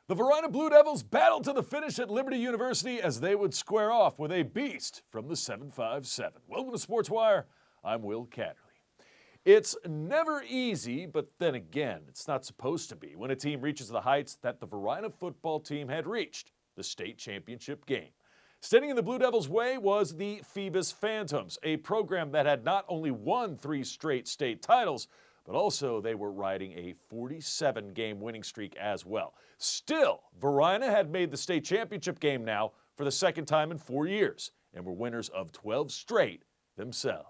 The Varina Blue Devils battled to the finish at Liberty University as they would square off with a beast from the 757. Welcome to Sportswire. I'm Will Catterley. It's never easy, but then again, it's not supposed to be when a team reaches the heights that the Varina football team had reached, the state championship game. Standing in the Blue Devils' way was the Phoebus Phantoms, a program that had not only won 3 straight state titles, but also they were riding a 47-game winning streak as well. Still, Varina had made the state championship game now for the second time in 4 years and were winners of 12 straight themselves.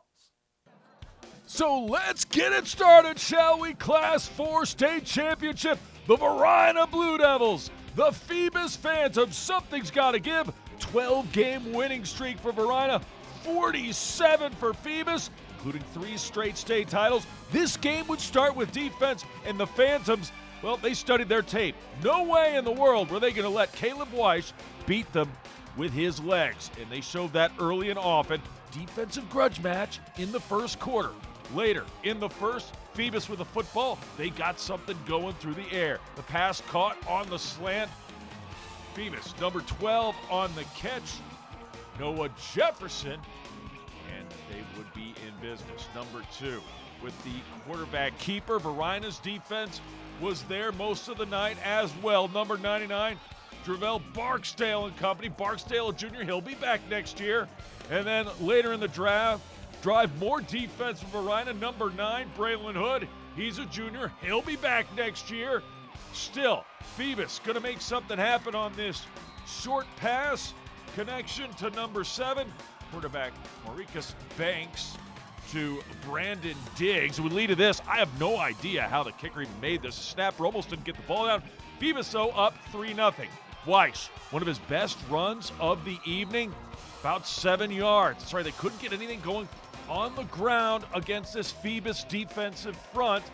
So let's get it started, shall we? Class 4 state championship, the Varina Blue Devils, the Phoebus Phantoms. Something's got to give. 12-game winning streak for Varina, 47 for Phoebus, including 3 straight state titles. This game would start with defense, and the Phantoms, well, they studied their tape. No way in the world were they going to let Caleb Weiss beat them with his legs, and they showed that early and often. Defensive grudge match in the first quarter. Later, in the first, Phoebus with the football, they got something going through the air. The pass caught on the slant. Phoebus, number 12 on the catch, Noah Jefferson, and they would be in business. Number 2, with the quarterback keeper, Varina's defense was there most of the night as well. Number 99, Drevell Barksdale and company. Barksdale, a junior, he'll be back next year. And then later in the drive more defense from Varina. Number 9, Braylon Hood, he's a junior, he'll be back next year. Still, Phoebus going to make something happen on this short pass connection to number 7. Quarterback Maricus Banks to Brandon Diggs. Would lead to this. I have no idea how the kicker even made this. Snapper almost didn't get the ball down. Phoebus, though, up 3-0. Weiss, one of his best runs of the evening, about 7 yards. Sorry, they couldn't get anything going on the ground against this Phoebus defensive front.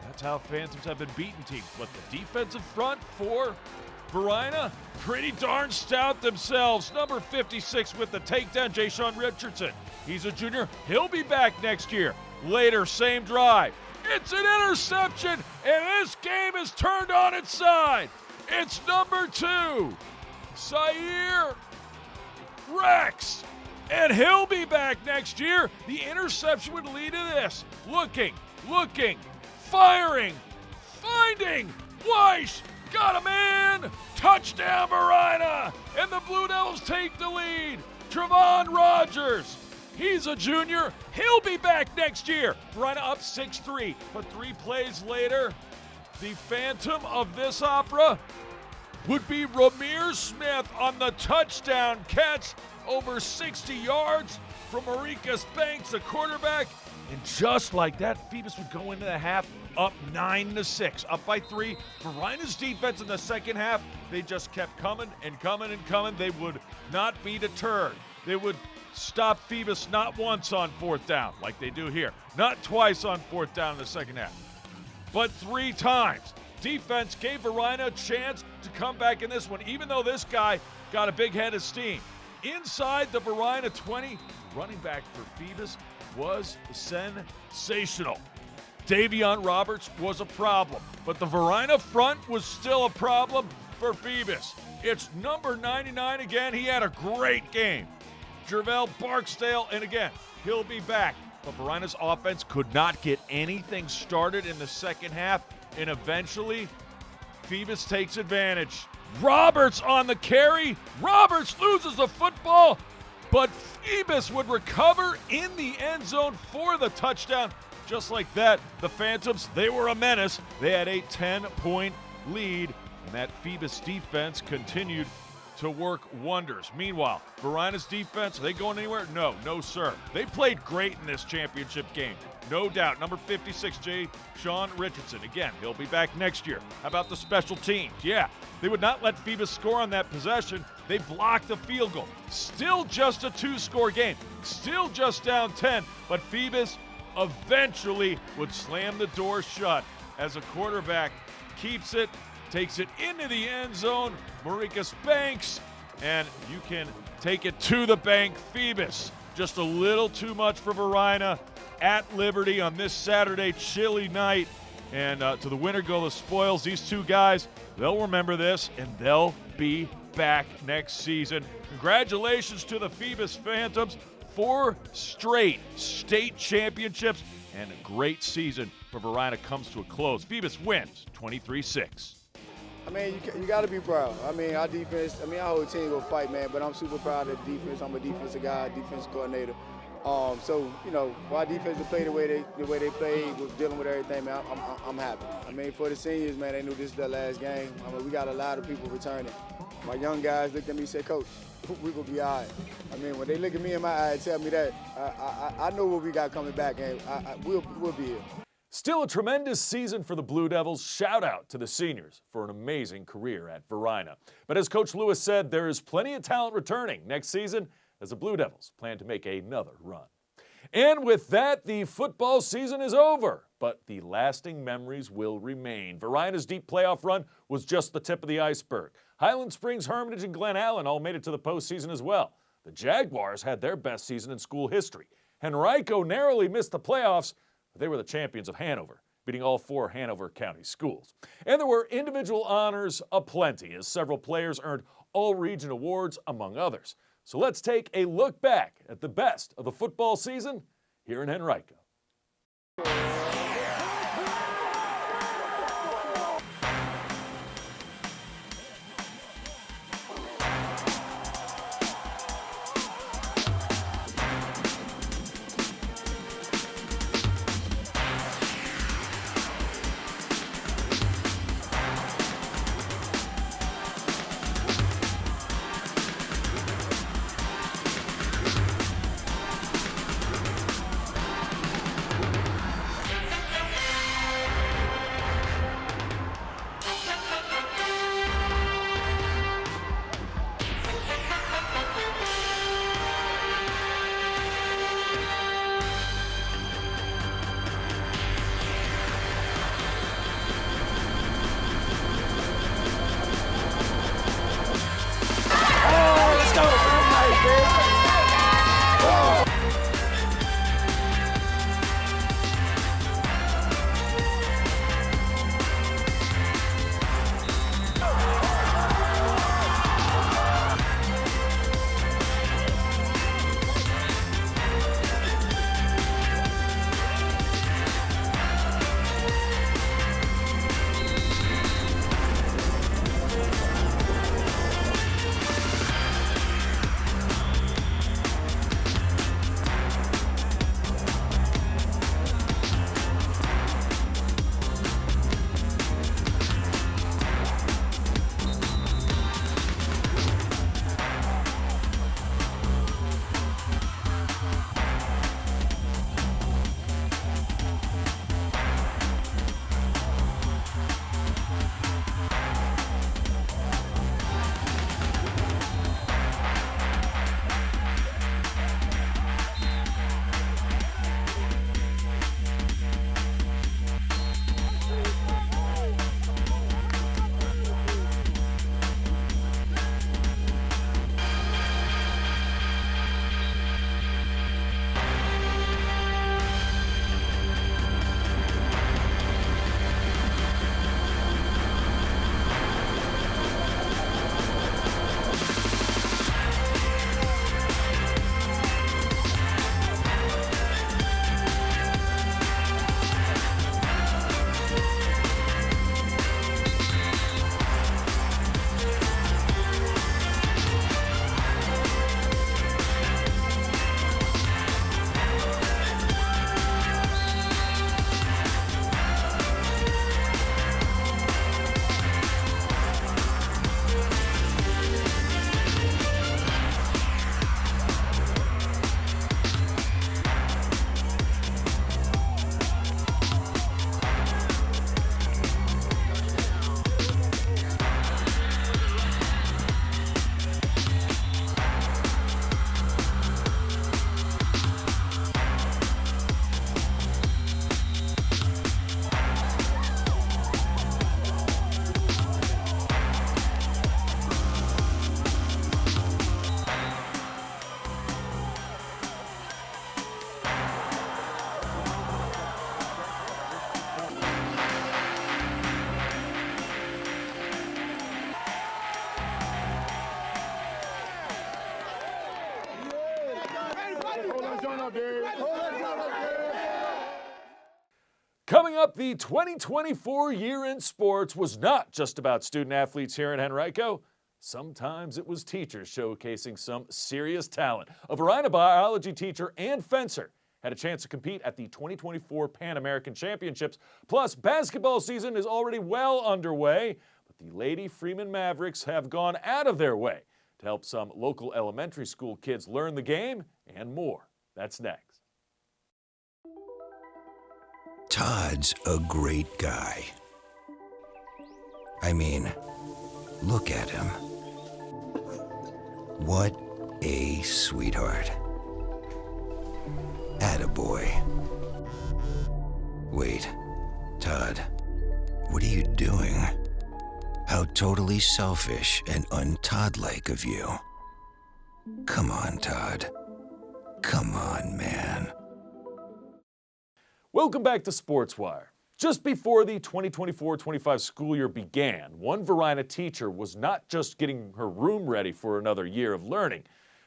That's how Phantoms have been beating teams. But the defensive front for Varina, pretty darn stout themselves. Number 56 with the takedown, Ja'Shawn Richardson. He's a junior. He'll be back next year. Later, same drive. It's an interception, and this game is turned on its side. It's number 2, Zaire Rex, and he'll be back next year. The interception would lead to this. Looking, firing, finding, Weiss, got a man, touchdown Varina, and the Blue Devils take the lead. Trevon Rogers, he's a junior, he'll be back next year. Varina up 6-3, but 3 plays later, the Phantom of this opera would be Ramir Smith on the touchdown catch, over 60 yards from Maricus Banks, the quarterback. And just like that, Phoebus would go into the half up 9-6, up by 3. Varina's defense in the second half, they just kept coming and coming and coming. They would not be deterred. They would stop Phoebus not once on 4th down, like they do here, not twice on 4th down in the second half, but 3 times. Defense gave Varina a chance to come back in this one, even though this guy got a big head of steam. Inside the Varina 20, running back for Phoebus was sensational. Davion Roberts was a problem, but the Varina front was still a problem for Phoebus. It's number 99 again. He had a great game. Drevell Barksdale, and again, he'll be back. But Varina's offense could not get anything started in the second half, and eventually, Phoebus takes advantage. Roberts on the carry. Roberts loses the football, but Phoebus would recover in the end zone for the touchdown. Just like that, the Phantoms, they were a menace. They had a 10-point lead, and that Phoebus defense continued to work wonders. Meanwhile, Varina's defense, are they going anywhere? No, sir. They played great in this championship game, no doubt. Number 56, Ja'Shawn Richardson. Again, he'll be back next year. How about the special teams? Yeah, they would not let Phoebus score on that possession. They blocked the field goal. Still just a 2-score game. Still just down 10, but Phoebus eventually would slam the door shut as a quarterback keeps it, takes it into the end zone. Maricus Banks, and you can take it to the bank. Phoebus, just a little too much for Varina at Liberty on this Saturday chilly night. And to the winner go the spoils. These two guys, they'll remember this, and they'll be back next season. Congratulations to the Phoebus Phantoms. 4 straight state championships, and a great season for Varina comes to a close. Phoebus wins 23-6. I mean, you got to be proud. I mean, our defense, our whole team will fight, man, but I'm super proud of the defense. I'm a defensive guy, defensive coordinator. So, you know, for our defense to play the way they played, was dealing with everything, man, I'm happy. I mean, for the seniors, man, they knew this is their last game. I mean, we got a lot of people returning. My young guys looked at me and said, Coach, we will be all right. I mean, when they look at me in my eye and tell me that, I know what we got coming back, and we'll be here. Still a tremendous season for the Blue Devils. Shout out to the seniors for an amazing career at Varina. But as Coach Lewis said, there is plenty of talent returning next season as the Blue Devils plan to make another run. And with that, the football season is over, but the lasting memories will remain. Varina's deep playoff run was just the tip of the iceberg. Highland Springs, Hermitage, and Glen Allen all made it to the postseason as well. The Jaguars had their best season in school history. Henrico narrowly missed the playoffs, but they were the champions of Hanover, beating all 4 Hanover County schools. And there were individual honors aplenty, as several players earned all-region awards, among others. So let's take a look back at the best of the football season here in Henrico. Coming up, the 2024 year in sports was not just about student athletes here in Henrico. Sometimes it was teachers showcasing some serious talent. A Varina biology teacher and fencer had a chance to compete at the 2024 Pan American Championships. Plus, basketball season is already well underway, but the Lady Freeman Mavericks have gone out of their way to help some local elementary school kids learn the game and more. That's next. Todd's a great guy. I mean, look at him. What a sweetheart. Attaboy. Wait, Todd, what are you doing? How totally selfish and un-Todd-like of you. Come on, Todd. Come on, man. Welcome back to Sportswire. Just before the 2024-25 school year began, one Varina teacher was not just getting her room ready for another year of learning,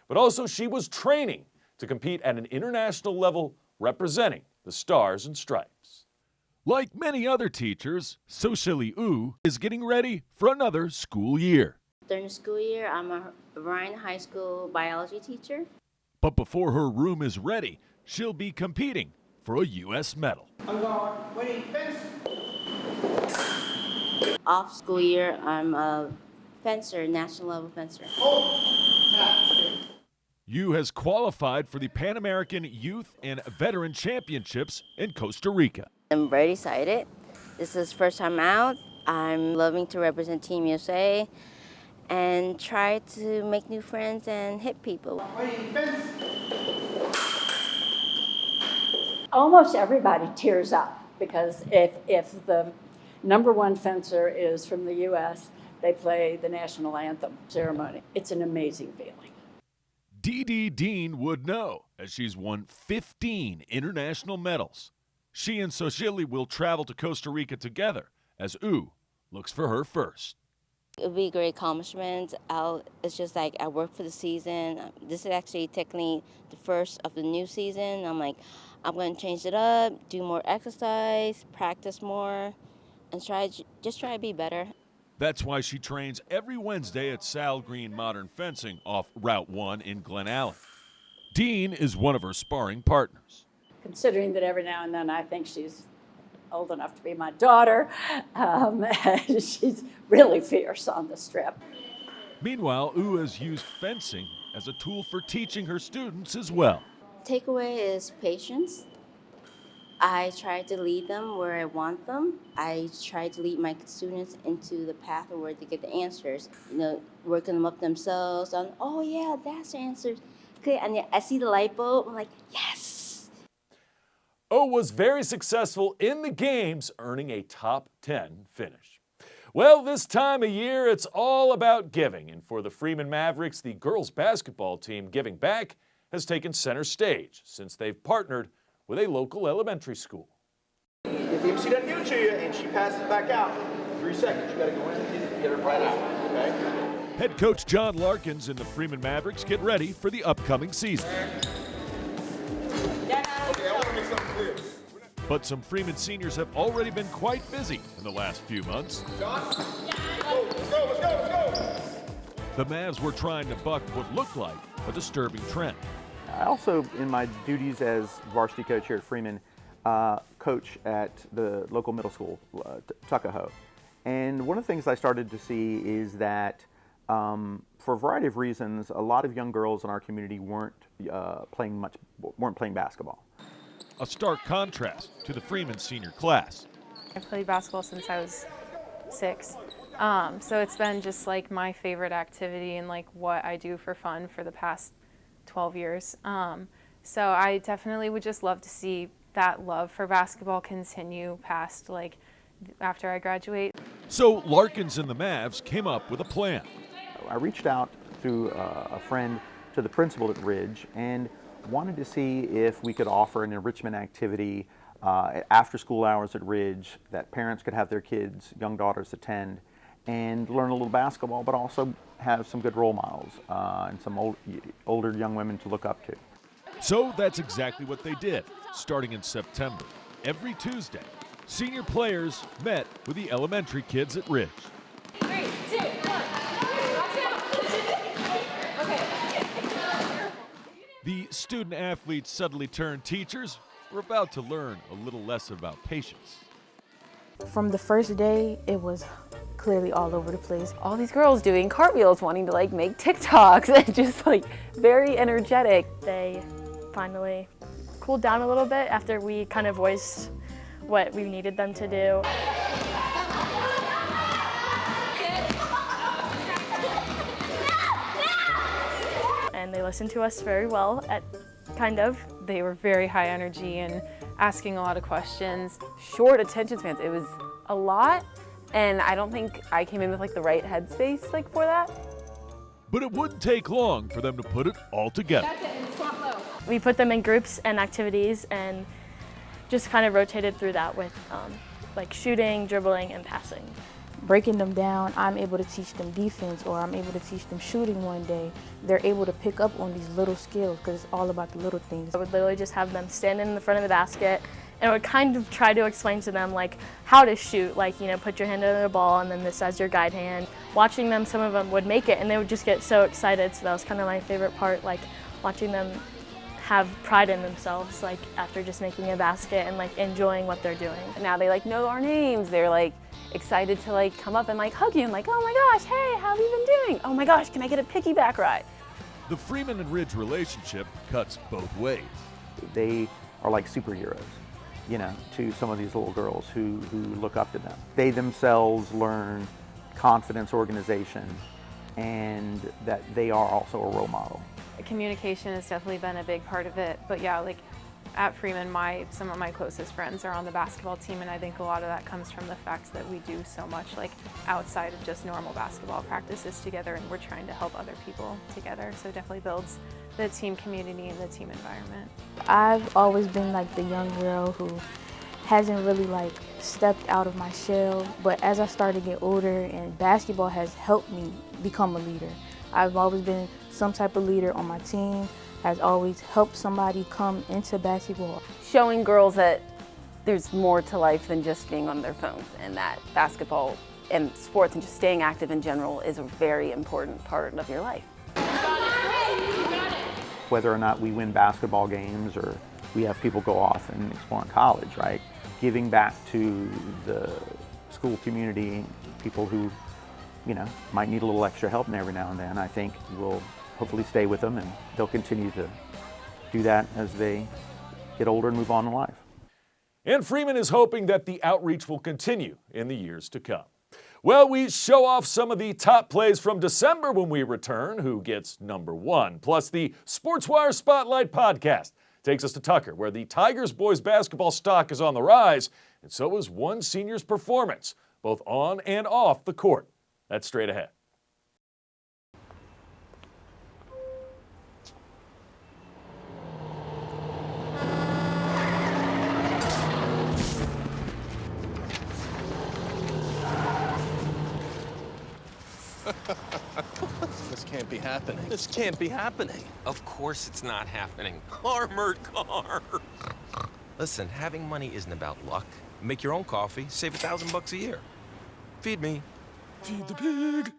but also she was training to compete at an international level representing the Stars and Stripes. Like many other teachers, Soshili U is getting ready for another school year. During the school year, I'm a Varina High School biology teacher. But before her room is ready, she'll be competing for a U.S. medal. Off school year, I'm a fencer, national level fencer. Yu has qualified for the Pan American Youth and Veteran Championships in Costa Rica. I'm very excited. This is first time out. I'm loving to represent Team USA and try to make new friends and hit people. Almost everybody tears up because if the number one fencer is from the U.S., they play the national anthem ceremony. It's an amazing feeling. Dee Dee Dean would know, as she's won 15 international medals. She and Soshili will travel to Costa Rica together as U looks for her first. It would be a great accomplishment. It's just like I work for the season. This is actually technically the first of the new season. I'm going to change it up, do more exercise, practice more, and try to be better. That's why she trains every Wednesday at Sal Green Modern Fencing off Route 1 in Glen Allen. Dean is one of her sparring partners. Considering that every now and then I think she's old enough to be my daughter, she's really fierce on the strip. Meanwhile, U has used fencing as a tool for teaching her students as well. Takeaway is patience. I try to lead them where I want them. I try to lead my students into the path of where to get the answers. Working them up themselves on, oh yeah, that's the answer. Okay, and I see the light bulb, I'm like, yes. O was very successful in the games, earning a top 10 finish. Well, this time of year, it's all about giving. And for the Freeman Mavericks, the girls basketball team Giving Back has taken center stage since they've partnered with a local elementary school. If the MC doesn't give it to you and she passes it back out, 3 seconds, you got to go in and get it right out, okay? Head coach John Larkins and the Freeman Mavericks get ready for the upcoming season. Okay, I want to make something clear. But some Freeman seniors have already been quite busy in the last few months. John? Let's go. The Mavs were trying to buck what looked like a disturbing trend. I also, in my duties as varsity coach here at Freeman, coach at the local middle school, Tuckahoe. And one of the things I started to see is that for a variety of reasons, a lot of young girls in our community weren't playing basketball. A stark contrast to the Freeman senior class. I've played basketball since I was 6. So it's been just like my favorite activity and like what I do for fun for the past 12 years. So I definitely would just love to see that love for basketball continue past like after I graduate. So Larkins and the Mavs came up with a plan. I reached out through a friend to the principal at Ridge and wanted to see if we could offer an enrichment activity after school hours at Ridge that parents could have their kids, young daughters attend and learn a little basketball, but also have some good role models and some older young women to look up to. So that's exactly what they did. Starting in September, every Tuesday, senior players met with the elementary kids at Ridge. 3, 2, 1. Okay. The student athletes suddenly turned teachers. We're about to learn a little less about patience. From the first day, it was clearly all over the place. All these girls doing cartwheels, wanting to like make TikToks, and just like very energetic. They finally cooled down a little bit after we kind of voiced what we needed them to do. And they listened to us very well They were very high energy and asking a lot of questions. Short attention spans. It was a lot, and I don't think I came in with like the right headspace like for that. But it wouldn't take long for them to put it all together. That's it, and squat low. We put them in groups and activities and just kind of rotated through that with like shooting, dribbling, and passing. Breaking them down, I'm able to teach them defense, or I'm able to teach them shooting one day. They're able to pick up on these little skills because it's all about the little things. I would literally just have them stand in the front of the basket and I would kind of try to explain to them like how to shoot, like, you know, put your hand under the ball and then this as your guide hand. Watching them, some of them would make it and they would just get so excited. So that was kind of my favorite part, like watching them have pride in themselves, like after just making a basket and like enjoying what they're doing. And now they like know our names. They're like excited to like come up and like hug you and like, oh my gosh, hey, how have you been doing? Oh my gosh, can I get a piggyback ride? The Freeman and Ridge relationship cuts both ways. They are like superheroes, you know, to some of these little girls who look up to them. They themselves learn confidence, organization, and that they are also a role model. Communication has definitely been a big part of it, but yeah, like at Freeman, some of my closest friends are on the basketball team, and I think a lot of that comes from the fact that we do so much like outside of just normal basketball practices together, and we're trying to help other people together, so it definitely builds the team community and the team environment. I've always been like the young girl who hasn't really like stepped out of my shell, but as I started to get older, and basketball has helped me become a leader. I've always been some type of leader on my team, has always helped somebody come into basketball. Showing girls that there's more to life than just being on their phones, and that basketball and sports and just staying active in general is a very important part of your life. Whether or not we win basketball games or we have people go off and explore in college, right? Giving back to the school community, people who, you know, might need a little extra help every now and then, I think will hopefully stay with them, and they'll continue to do that as they get older and move on in life. And Freeman is hoping that the outreach will continue in the years to come. Well, we show off some of the top plays from December when we return. Who gets number one? Plus, the Sportswire Spotlight podcast takes us to Tucker, where the Tigers boys basketball stock is on the rise, and so is one senior's performance, both on and off the court. That's straight ahead. This can't be happening. This can't be happening. Of course it's not happening. Armored car. Listen, having money isn't about luck. Make your own coffee, save $1,000 a year. Feed me. Feed the pig.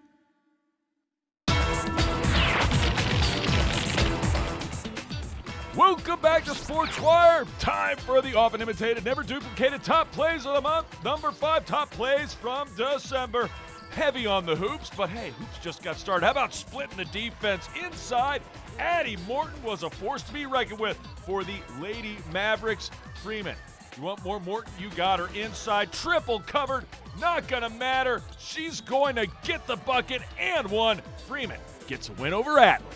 Welcome back to Sportswire. Time for the often imitated, never duplicated top plays of the month. Number 5 top plays from December. Heavy on the hoops, but hey, hoops just got started. How about splitting the defense inside? Addie Morton was a force to be reckoned with for the Lady Mavericks. Freeman, you want more Morton? You got her inside, triple covered, not gonna matter. She's going to get the bucket and one. Freeman gets a win over Adler.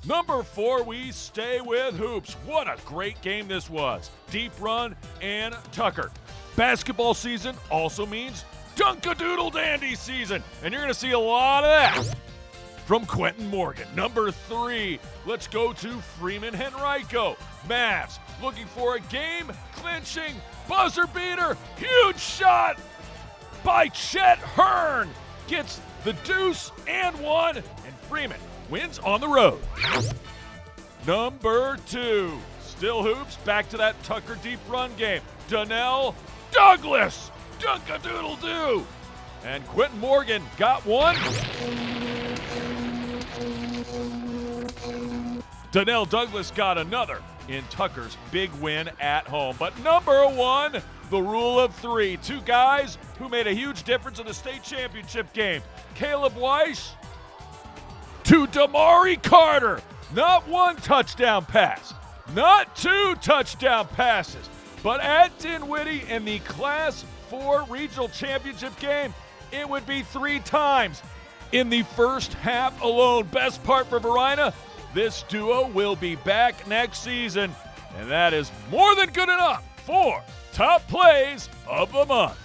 Number 4, we stay with hoops. What a great game this was. Deep run and Tucker. Basketball season also means Dunk-a-Doodle Dandy season, and you're going to see a lot of that from Quentin Morgan. Number 3, let's go to Freeman Henrico. Mavs looking for a game-clinching buzzer beater. Huge shot by Chet Hearn. Gets the deuce and one, and Freeman wins on the road. number 2. Still hoops, back to that Tucker deep run game. Donnell Douglas, dunk-a-doodle-doo. And Quentin Morgan got one. Donnell Douglas got another in Tucker's big win at home. But number 1, the rule of 3. 2 guys who made a huge difference in the state championship game. Caleb Weiss to Damari Carter. Not 1 touchdown pass, not 2 touchdown passes, but at Dinwiddie in the Class 4 regional championship game, it would be 3 times in the first half alone. Best part for Varina, this duo will be back next season, and that is more than good enough for Top Plays of the Month.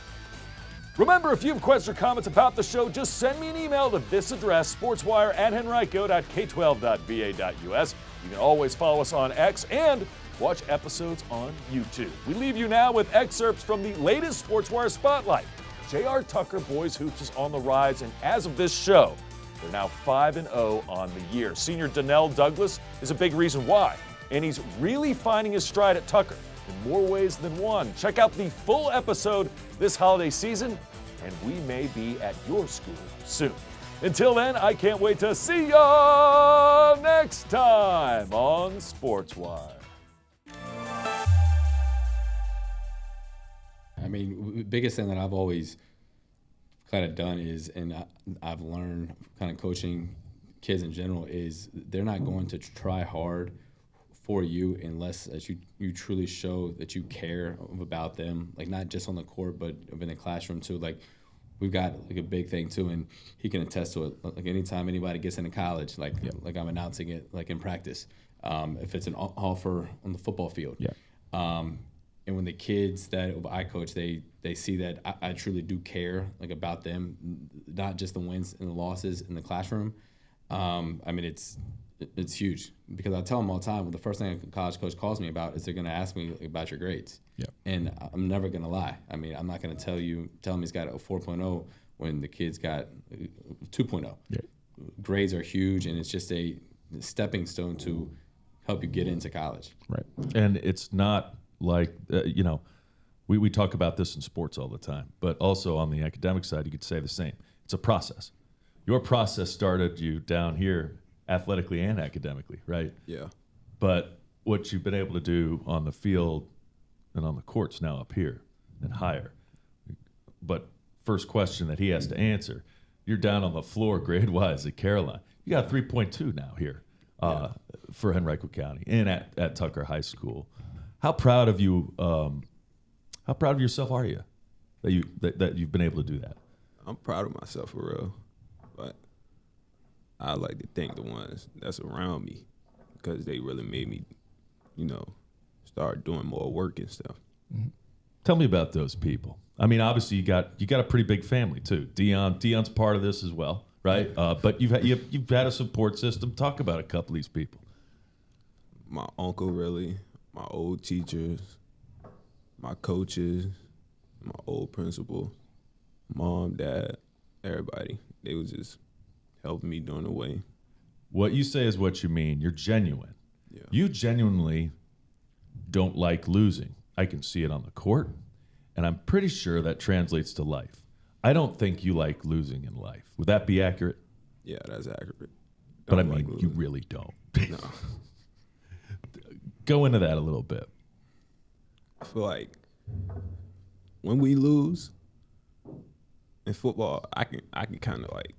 Remember, if you have questions or comments about the show, just send me an email to this address, sportswire@henrico.k12.va.us. You can always follow us on X and watch episodes on YouTube. We leave you now with excerpts from the latest Sportswire Spotlight. J.R. Tucker Boys Hoops is on the rise, and as of this show, they're now 5-0 on the year. Senior Donnell Douglas is a big reason why, and he's really finding his stride at Tucker in more ways than one. Check out the full episode this holiday season, and we may be at your school soon. Until then, I can't wait to see ya next time on Sportswire. I mean, the biggest thing that I've always kind of done is, and I've learned kind of coaching kids in general, is they're not going to try hard for you unless that you truly show that you care about them, like not just on the court but in the classroom too. Like we've got like a big thing too, and he can attest to it. Like anytime anybody gets into college, like I'm announcing it like in practice, if it's an offer on the football field, and when the kids that I coach, they see that I truly do care like about them, not just the wins and the losses in the classroom. I mean, it's huge, because I tell them all the time, well, the first thing a college coach calls me about is they're going to ask me about your grades. And I'm never going to lie. I mean, I'm not going to tell him he's got a 4.0 when the kid's got 2.0. Grades are huge, and it's just a stepping stone to help you get into college. Right. And it's not like, we talk about this in sports all the time, but also on the academic side, you could say the same. It's a process. Your process started you down here athletically and academically, right? Yeah. But what you've been able to do on the field and on the courts now up here and higher. But first question that he has to answer, you're down on the floor grade-wise at Caroline. You got a 3.2 now here for Henrico County and at Tucker High School. How proud of you? How proud of yourself are you that you've been able to do that? I'm proud of myself for real, but I like to thank the ones that's around me, because they really made me, start doing more work and stuff. Mm-hmm. Tell me about those people. I mean, obviously you got a pretty big family too. Dion's part of this as well, right? But you've had a support system. Talk about a couple of these people. My uncle, really, my old teachers, my coaches, my old principal, mom, dad, everybody. They was just helping me during the way. What you say is what you mean. You're genuine. Yeah. You genuinely don't like losing. I can see it on the court, and I'm pretty sure that translates to life. I don't think you like losing in life. Would that be accurate? Yeah, that's accurate. But I mean, you really don't. No. Go into that a little bit. I feel like when we lose in football, I can kind of like,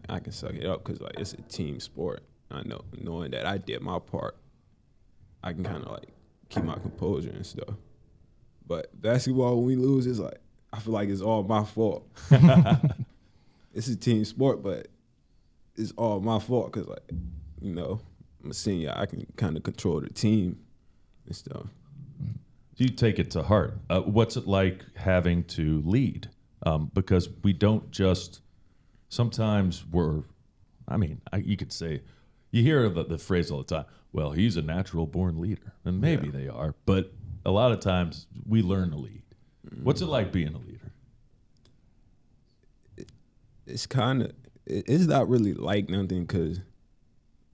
I can suck it up, because like it's a team sport. I know, knowing that I did my part, I can kind of like keep my composure and stuff. But basketball, when we lose, it's like I feel like it's all my fault. It's a team sport, but it's all my fault, because like, I'm a senior. I can kind of control the team and stuff. Do you take it to heart? What's it like having to lead? Because we don't just, sometimes you could say, you hear the phrase all the time, well, he's a natural born leader. And maybe they are, but a lot of times we learn to lead. What's it like being a leader? It's not really like nothing, because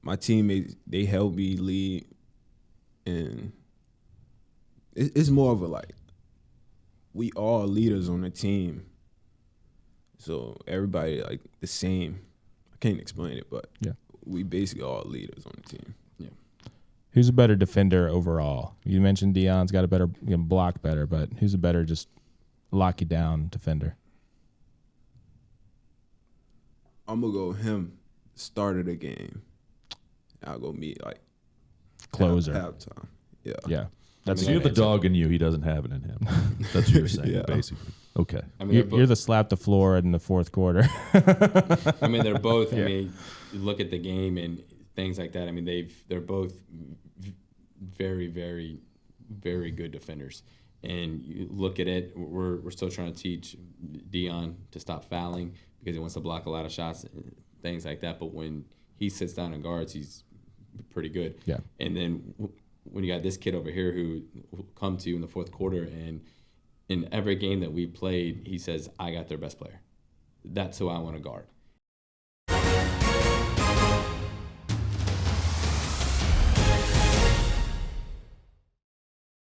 my teammates, they help me lead, and it's more of a like, we all leaders on the team. So everybody like the same. I can't explain it, but we basically all leaders on the team. Yeah. Who's a better defender overall? You mentioned Deion's got a better block better, but who's a better just lock you down defender? I'm gonna go him start of the game. I'll go me like closer. Halftime. Yeah. Yeah. So you have the dog in you. He doesn't have it in him. That's what you're saying, basically. Okay. I mean, you're the slap the floor in the fourth quarter. I mean, they're both. I mean, you look at the game and things like that. I mean, they're both very, very, very good defenders. And you look at it. We're still trying to teach Deion to stop fouling because he wants to block a lot of shots, and things like that. But when he sits down and guards, he's pretty good. Yeah. And then when you got this kid over here who come to you in the fourth quarter, and in every game that we played, he says, I got their best player. That's who I want to guard.